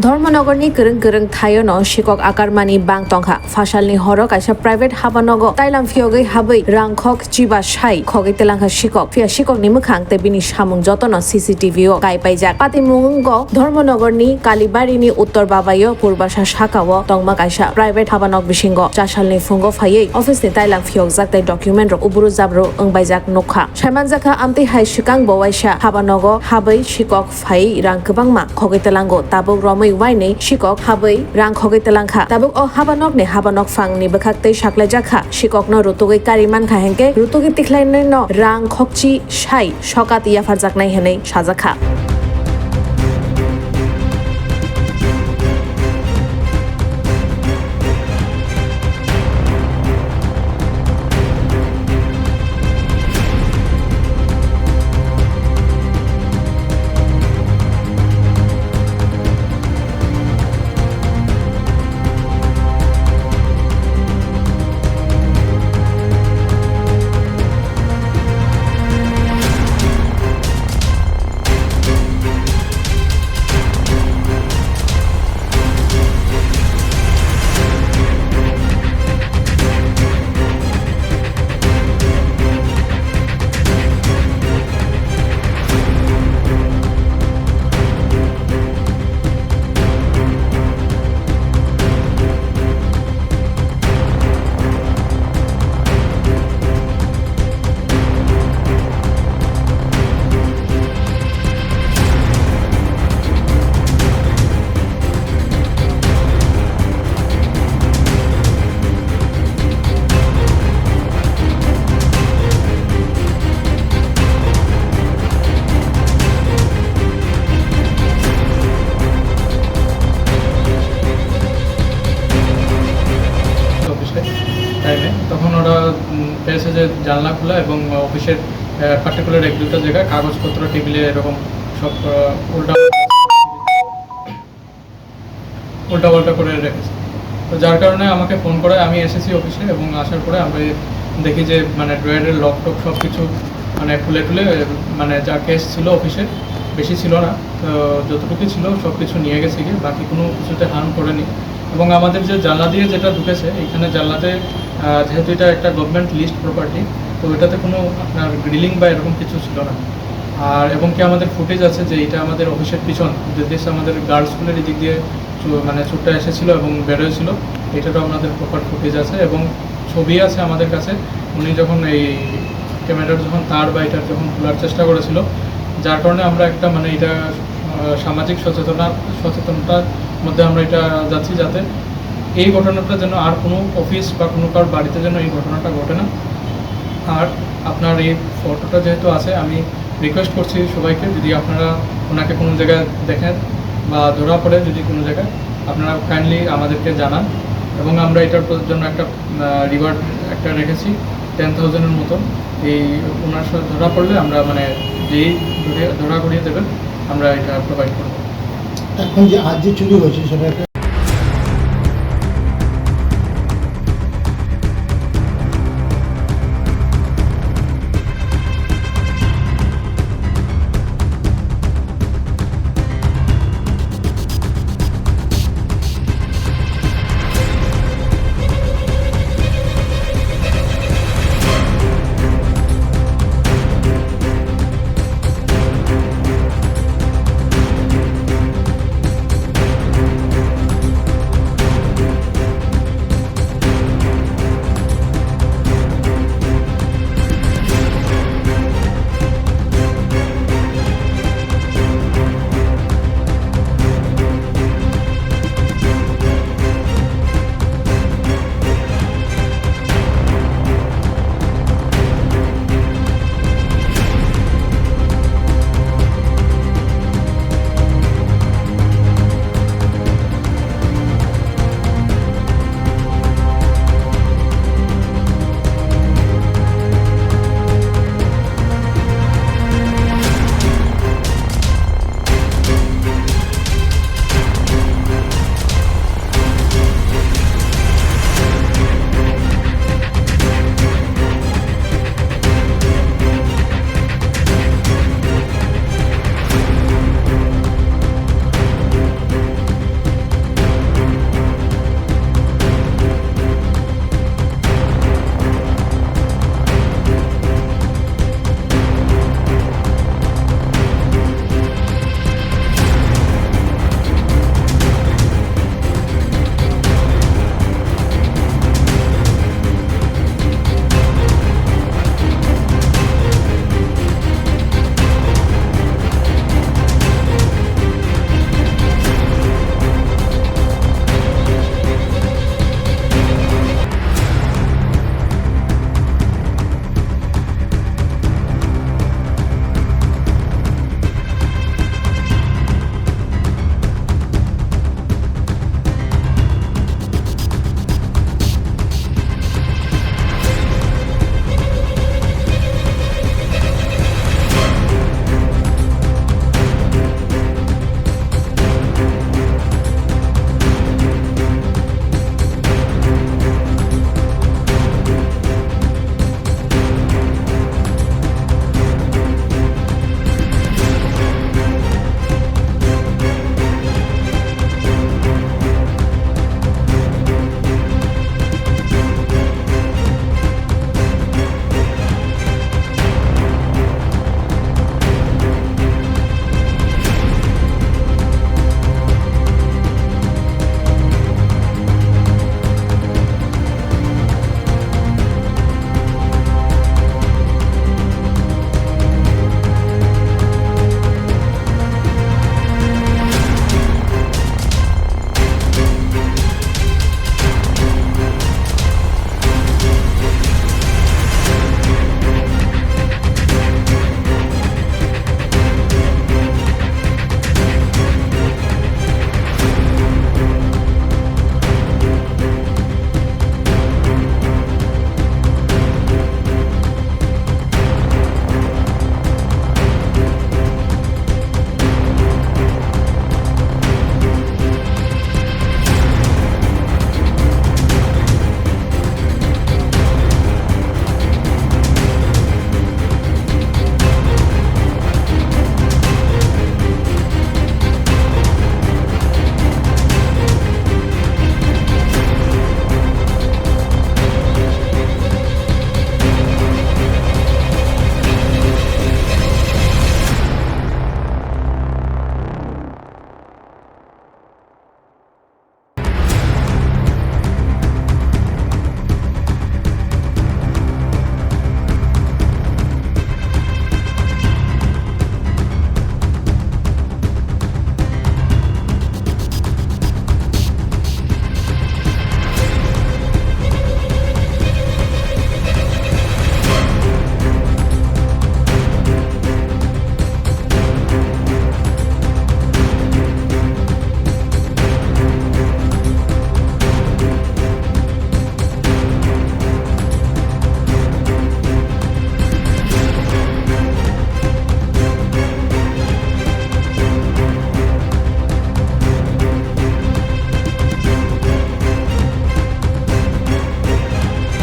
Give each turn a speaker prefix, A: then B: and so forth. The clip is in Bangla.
A: Dharmanagarni kereng thayono Sikok akarmani bang tongkha fasalni horo kaisa private Habanogo Twlangkha Habwi rangkhok chiba shai Khogwi Twlangkha Sikok fia Sikok ni mukhang te bini samung jotono CCTV o kaipaijak patimungo Dharmanagarni Kalibarini uttor babayo purbasa sakao tongma kaisa private Habanog bisingo chasalni fungo phaiye office ni Twlangkha jaktai document rok uburu jabru wngbaijak nokha saimanjaka amti hai sikang bowaisa Habanogo Habwi Sikok phai rang kwbangma Khogwi Twlangkha tabuk waini Sikok Habwi rang Khogwi Twlangkha tabuk o Habanok ni Habanok fangni bwkhak saklaijaka Sikok no rutugui kari mankha hengke rutugui tikhlainai no rang khokchi sai sokat yafarjaknai hinui sajakha
B: টাইমে তখন ওরা পেয়েছে যে জানলা খোলা এবং অফিসের পার্টিকুলার এক দুটো জায়গায় কাগজপত্র টেবিলে এরকম সব উল্টাপাল্টা করে রেখেছে। তো যার কারণে আমাকে ফোন করে আমি এসেছি অফিসে এবং আসার পরে আমরা দেখি যে মানে ড্রয়ারের লক টক সব কিছু মানে খুলে মানে যা কেস ছিল অফিসে বেশি ছিল না, তো যতটুকু ছিল সব কিছু নিয়ে গেছে গিয়ে, বাকি কোনো কিছুতে হার্ম করেনি। এবং আমাদের যে জানলা দিয়ে যেটা ঢুকেছে এইখানে জানলাতে যেহেতু এটা একটা গভর্নমেন্ট লিস্ট প্রপার্টি, তো এটাতে কোনো আপনার গ্রিলিং বা এরকম কিছু ছিল না। আর এবং কি আমাদের ফুটেজ আছে যে এটা আমাদের অফিসের পিছন যদি আমাদের গার্লস স্কুলের দিক দিয়ে মানে চুটটা এসেছিল এবং বেরোয়েছিল, এটারও আমাদের প্রপার ফুটেজ আছে এবং ছবি আছে আমাদের কাছে। উনি যখন এই ক্যামেরার যখন তার বা এটার যখন খোলার চেষ্টা করেছিল, যার কারণে আমরা একটা মানে এটা সামাজিক সচেতনতার মধ্যে আমরা এটা যাচ্ছি যাতে এই ঘটনাটা যেন আর কোনো অফিস বা কোনো কারোর বাড়িতে যেন এই ঘটনাটা ঘটে না। আর আপনার এই ফটোটা যেহেতু আছে, আমি রিকোয়েস্ট করছি সবাইকে, যদি আপনারা ওনাকে কোনো জায়গায় দেখেন বা ধরা পড়ে যদি কোনো জায়গায়, আপনারা কাইন্ডলি আমাদেরকে জানান। এবং আমরা এটার জন্য একটা রিওয়ার্ড একটা রেখেছি 10,000-এর মতো। এই ওনার সাথে ধরা পড়লে আমরা মানে যেই ধরা করিয়ে দেবেন আমরা এটা প্রোভাইড করবো।
C: এখন যে আজ যে চুরি হয়েছে সেটা